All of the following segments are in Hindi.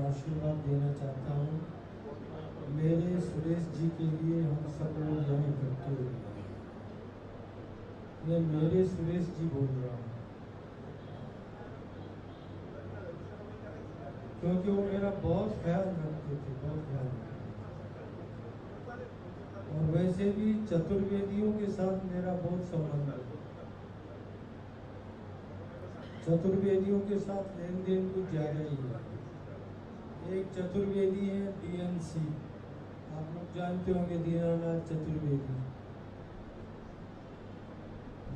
आशीर्वाद देना चाहता हूँ। मेरे सुरेश जी के लिए हम सब लोग यहाँ इकट्ठे हुए हैं। मैं मेरे सुरेश जी बोल रहा हूँ क्योंकि वो मेरा बहुत ख्याल रखते थे, बहुत ख्याल रखते थे। और वैसे भी चतुर्वेदियों के साथ मेरा बहुत संबंध है। चतुर्वेदियों के साथ लेन देन कुछ ज़्यादा ही है। एक चतुर्वेदी है DNC, आप लोग जानते होंगे, दीनानाथ चतुर्वेदी,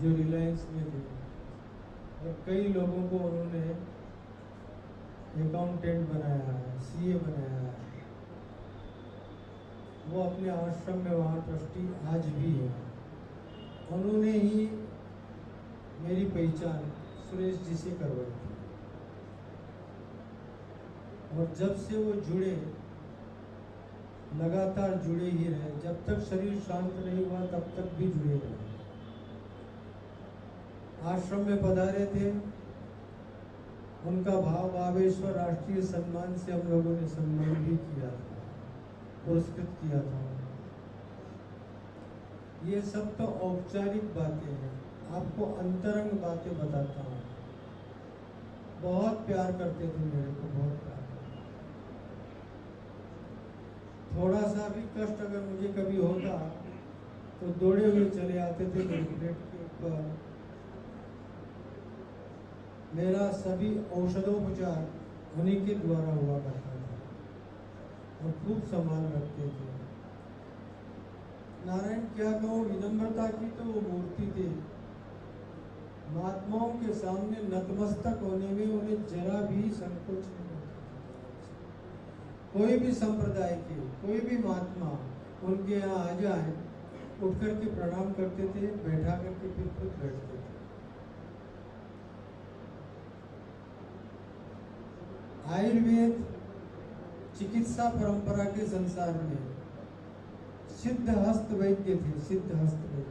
जो रिलायंस में थे और कई लोगों को उन्होंने अकाउंटेंट बनाया है, CA बनाया है। वो अपने आश्रम में वहाँ ट्रस्टी आज भी है। उन्होंने ही मेरी पहचान सुरेश जी से करवाई थी और जब से वो जुड़े, लगातार जुड़े ही रहे। जब तक शरीर शांत नहीं हुआ तब तक भी जुड़े रहे। आश्रम में पधारे थे, उनका भाव भावेश्वर राष्ट्रीय सम्मान से हम लोगों ने सम्मान भी किया था, पुरस्कृत किया था। ये सब तो औपचारिक बातें हैं, आपको अंतरंग बातें बताता हूँ। बहुत प्यार करते थे मेरे को, बहुत प्यार। थोड़ा सा भी कष्ट अगर मुझे कभी होता तो दौड़े हुए चले आते थे मेरे प्लेट के ऊपर। मेरा सभी औषधोपचार उन्हीं के द्वारा हुआ करता था और खूब संभाल रखते थे। नारायण क्या कहूँ, विनम्रता की तो वो मूर्ति थे। महात्माओं के सामने नतमस्तक होने में उन्हें जरा भी संकोच नहीं होता। कोई भी संप्रदाय के कोई भी महात्मा उनके यहाँ आ जाए, उठ करके प्रणाम करते थे, बैठा करके फिर खुद बैठते थे। आयुर्वेद चिकित्सा परंपरा के संसार में सिद्ध हस्त वैद्य थे, सिद्ध हस्त वैद्य थे।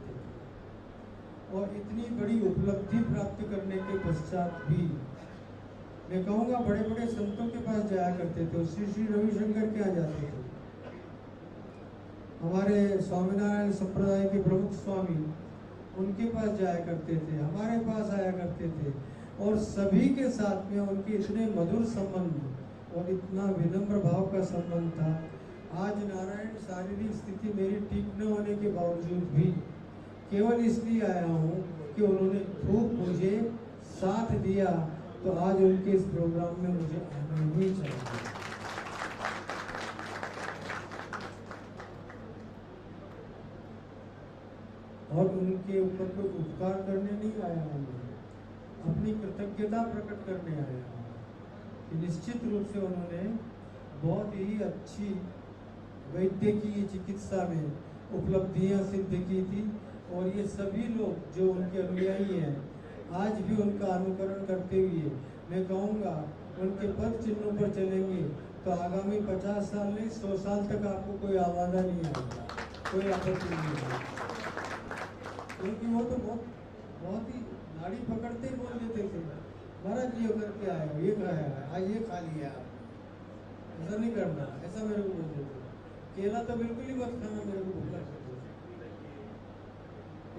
और इतनी बड़ी उपलब्धि प्राप्त करने के पश्चात भी मैं कहूँगा बड़े बड़े संतों के पास जाया करते थे। श्री रविशंकर के यहाँ जाते थे, हमारे स्वामीनारायण संप्रदाय के प्रमुख स्वामी, उनके पास जाया करते थे, हमारे पास आया करते थे। और सभी के साथ में उनके इतने मधुर संबंध और इतना विनम्र भाव का संबंध था। आज नारायण शारीरिक स्थिति मेरी ठीक न होने के बावजूद भी केवल इसलिए आया हूँ कि उन्होंने खूब मुझे साथ दिया, तो आज उनके इस प्रोग्राम में मुझे आना ही चाहिए। और उनके ऊपर कोई उपकार करने नहीं आया हूँ, अपनी कृतज्ञता प्रकट करने आया हूँ कि निश्चित रूप से उन्होंने बहुत ही अच्छी वैद्य की चिकित्सा में उपलब्धियां सिद्ध की थी। और ये सभी लोग जो उनके अनुयायी हैं, आज भी उनका अनुकरण करते हुए मैं कहूँगा उनके पद चिन्हों पर चलेंगे तो आगामी 50 साल नहीं 100 साल तक आपको कोई आवाज़ा नहीं आएगा, कोई आपत्ति नहीं आएगी। क्योंकि वो तो बहुत ही नाड़ी पकड़ते ही बोल देते थे, महाराज ये करके आए हो, ये खाया है, आज ये खा लिया आप, ऐसा नहीं करना, ऐसा मेरे को बोलते थे। केला तो बिल्कुल ही मत खाना, मेरे को भूख लगती है।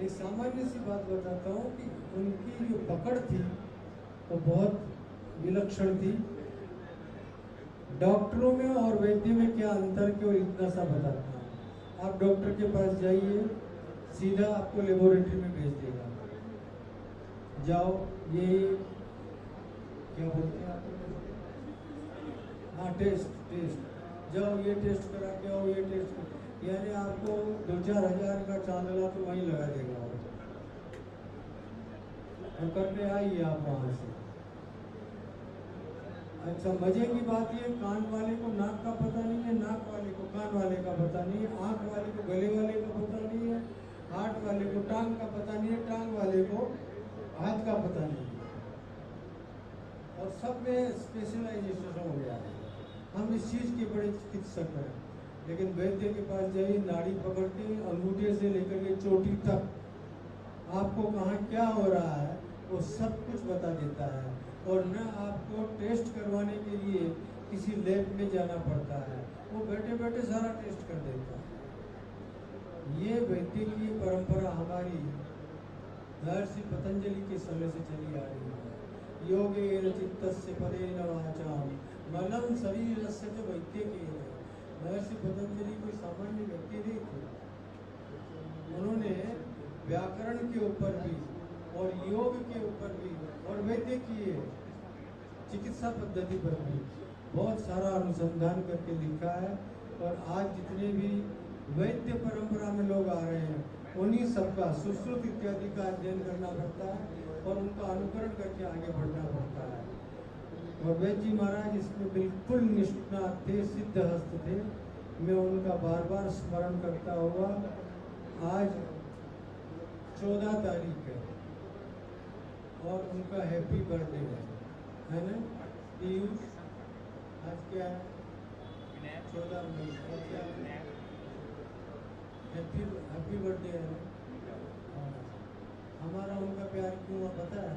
एक सामान्य सी बात बताता हूँ कि उनकी जो पकड़ थी वो बहुत विलक्षण थी। डॉक्टरों में और वैद्य में क्या अंतर केवल इतना सा बताता हूँ। आप डॉक्टर के पास जाइए, सीधा आपको लेबोरेटरी में भेज देगा, जाओ ये क्या बोलते हैं आप, हाँ टेस्ट जाओ, ये टेस्ट करा के आओ, ये टेस्ट कर, यानी आपको 2-4 हज़ार का चांदला तो वहीं लगा देगा और करके आइए आप वहाँ से। अच्छा मजे की बात ये, कान वाले को नाक का पता नहीं है, नाक वाले को कान वाले का पता नहीं है, आँख वाले को गले वाले का पता नहीं है, हाथ वाले को टांग का पता नहीं है, टांग वाले को हाथ का पता नहीं है। और सब में स्पेशलाइजेशन हो गया है। हम इस चीज़ के बड़े चिकित्सक हैं, लेकिन वैद्य के पास जाइए, नाड़ी पकड़ के अंगूठे से लेकर के चोटी तक आपको कहाँ क्या हो रहा है वो सब कुछ बता देता है। और न आपको टेस्ट करवाने के लिए किसी लैब में जाना पड़ता है, वो बैठे बैठे सारा टेस्ट कर देता है। ये वैद्यकीय परंपरा हमारी महर्षि पतंजलि के समय से चली आ रही है। योगेन चित्तस्य परेण वाचाम मनम शरीरस्य च वैद्यकेन। महर्षि पतंजलि कोई सामान्य व्यक्ति नहीं थे। उन्होंने व्याकरण के ऊपर भी और योग के ऊपर भी और वैद्यकीय चिकित्सा पद्धति पर भी बहुत सारा अनुसंधान करके लिखा है। और आज जितने भी वैद्य परंपरा में लोग आ रहे हैं, उन्हीं सबका सुश्रुत इत्यादि का अध्ययन करना पड़ता है और उनका अनुकरण करके आगे बढ़ना पड़ता है। और वैद्य जी महाराज इसमें बिल्कुल निष्णात थे, सिद्धहस्त थे। मैं उनका बार बार स्मरण करता हुआ, आज 14 तारीख है और उनका हैप्पी बर्थडे है ना पीयूष? आज क्या है? 14 मई। हैप्पी बर्थडे है ना। हमारा उनका प्यार क्यों हुआ पता है?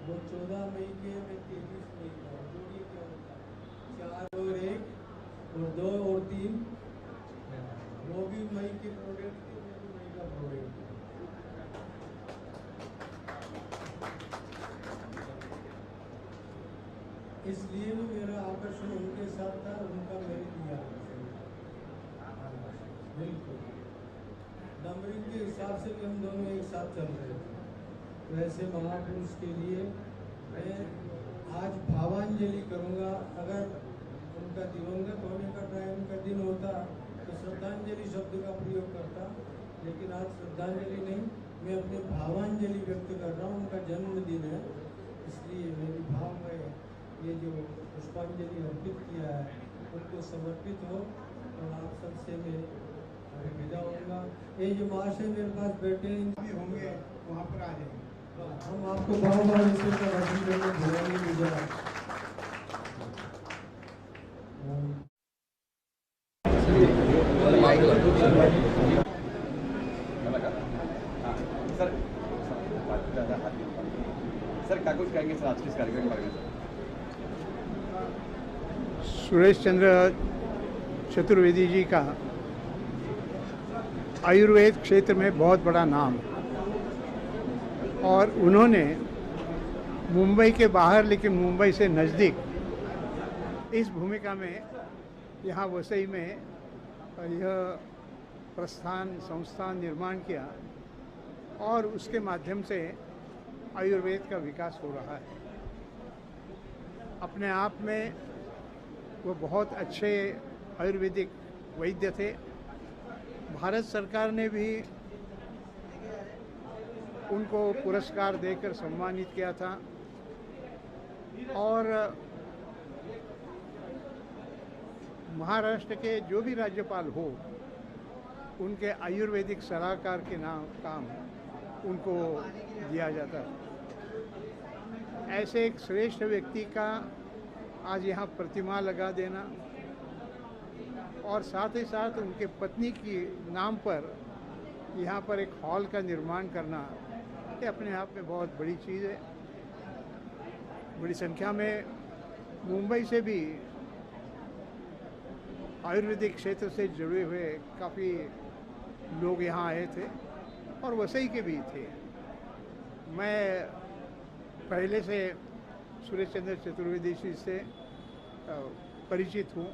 वो 14 मई के, मैं 23 मई का, जोड़िए क्या होता है? 4 और 1 और 2 और 3, वो भी मई के प्रोडक्ट थे, वो भी मई का प्रोडक्ट। इसलिए भी मेरा आकर्षण उनके साथ था, उनका मेरे लिए आकर्षण था। बिल्कुल नंबरिंग के हिसाब से भी हम दोनों एक साथ चल रहे थे। वैसे महापुरुष के लिए मैं आज भावांजलि करूंगा। अगर उनका दिवंगत होने का टाइम का दिन होता तो श्रद्धांजलि शब्द का प्रयोग करता, लेकिन आज श्रद्धांजलि नहीं, मैं अपनी भावांजलि व्यक्त कर रहा हूँ। उनका जन्मदिन है, इसलिए मेरी भाव में ये जो पुष्पांजलि अर्पित किया है उनको समर्पित हो। और आप सबसे मैं अभी विदा होऊंगा। ये जो महाशय मेरे पास बैठे भी होंगे, वहाँ पर आ जाएंगे। हम आपको बार बार ईश्वर का दर्शन करने बुलाएंगे। सर क्या कुछ कहेंगे सर आज के इस कार्यक्रम के बारे में? सुरेश चंद्र चतुर्वेदी जी का आयुर्वेद क्षेत्र में बहुत बड़ा नाम, और उन्होंने मुंबई के बाहर लेकिन मुंबई से नज़दीक इस भूमिका में यहाँ वसई में यह प्रस्थान संस्थान निर्माण किया और उसके माध्यम से आयुर्वेद का विकास हो रहा है। अपने आप में वो बहुत अच्छे आयुर्वेदिक वैद्य थे। भारत सरकार ने भी उनको पुरस्कार देकर सम्मानित किया था और महाराष्ट्र के जो भी राज्यपाल हो उनके आयुर्वेदिक सलाहकार के नाम काम उनको दिया जाता है। ऐसे एक श्रेष्ठ व्यक्ति का आज यहाँ प्रतिमा लगा देना और साथ ही साथ उनके पत्नी की नाम पर यहाँ पर एक हॉल का निर्माण करना, ये अपने आप में बहुत बड़ी चीज़ है। बड़ी संख्या में मुंबई से भी आयुर्वेदिक क्षेत्र से जुड़े हुए काफ़ी लोग यहाँ आए थे और वसई के भी थे। मैं पहले से सुरेश चंद्र चतुर्वेदी जी से परिचित हूँ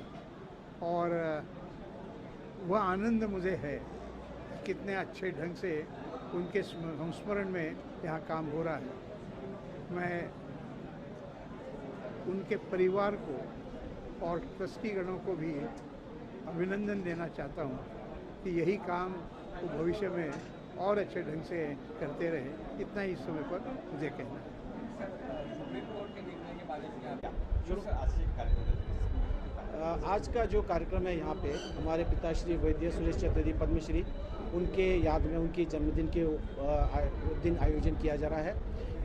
और वह आनंद मुझे है कितने अच्छे ढंग से उनके संस्मरण में यहाँ काम हो रहा है। मैं उनके परिवार को और ट्रस्टीगणों को भी अभिनंदन देना चाहता हूँ कि यही काम वो भविष्य में और अच्छे ढंग से करते रहे। इतना ही इस समय पर मुझे कहना है। आज का जो कार्यक्रम है यहाँ पे हमारे पिताश्री वैद्य सुरेश चतुर्वेदी पद्मश्री, उनके याद में उनके जन्मदिन के दिन आयोजन किया जा रहा है।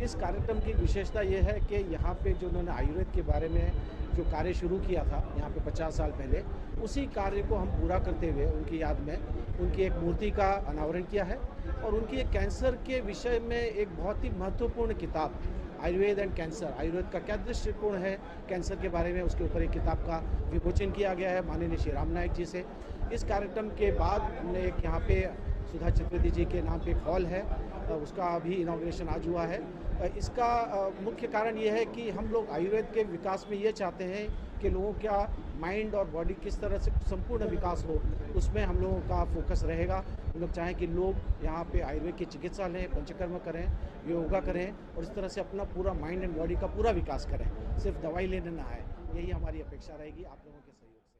इस कार्यक्रम की विशेषता ये है कि यहाँ पे जो उन्होंने आयुर्वेद के बारे में जो कार्य शुरू किया था यहाँ पे 50 साल पहले, उसी कार्य को हम पूरा करते हुए उनकी याद में उनकी एक मूर्ति का अनावरण किया है और उनकी एक कैंसर के विषय में एक बहुत ही महत्वपूर्ण किताब आयुर्वेद एंड कैंसर, आयुर्वेद का क्या दृष्टिकोण है कैंसर के बारे में, उसके ऊपर एक किताब का विमोचन किया गया है माननीय श्री राम नायक जी से। इस कार्यक्रम के बाद हमने एक यहाँ पे सुधा चतुर्वेदी जी के नाम पे एक हॉल है, उसका भी इनॉग्रेशन आज हुआ है। इसका मुख्य कारण ये है कि हम लोग आयुर्वेद के विकास में ये चाहते हैं कि लोगों का माइंड और बॉडी किस तरह से संपूर्ण विकास हो, उसमें हम लोगों का फोकस रहेगा। हम लोग चाहें कि लोग यहाँ पे आयुर्वेद की चिकित्सा लें, पंचकर्म करें, योगा करें और इस तरह से अपना पूरा माइंड एंड बॉडी का पूरा विकास करें, सिर्फ दवाई लेने ना आए। यही हमारी अपेक्षा रहेगी आप लोगों के सहयोग से।